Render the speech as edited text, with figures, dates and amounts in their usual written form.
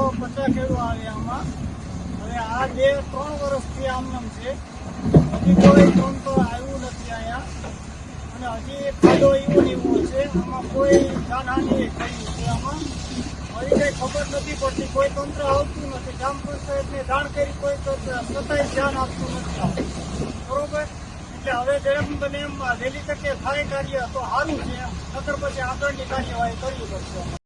50 ખેડૂત આવે આમાં. હવે આ 2-3 વર્ષથી આમનામ છે. હજી કોઈ તંત્ર આવ્યું નથી અહીંયા, અને હજી ફાયદો એવો ને એવો છે. આમાં કોઈ જાનહાનિ થઈ છે. આમાં હજી કઈ ખબર નથી પડતી. કોઈ તંત્ર આવતું નથી. ગ્રામ પંચાયતને જાણ કરી કોઈ છતાંય ધ્યાન આપતું નથી. બરોબર, એટલે હવે જેમ બને એમ વહેલી તકે થાય કાર્ય તો સારું છે. નકર પછી આગળની કાર્યવાહી કરવી પડશે.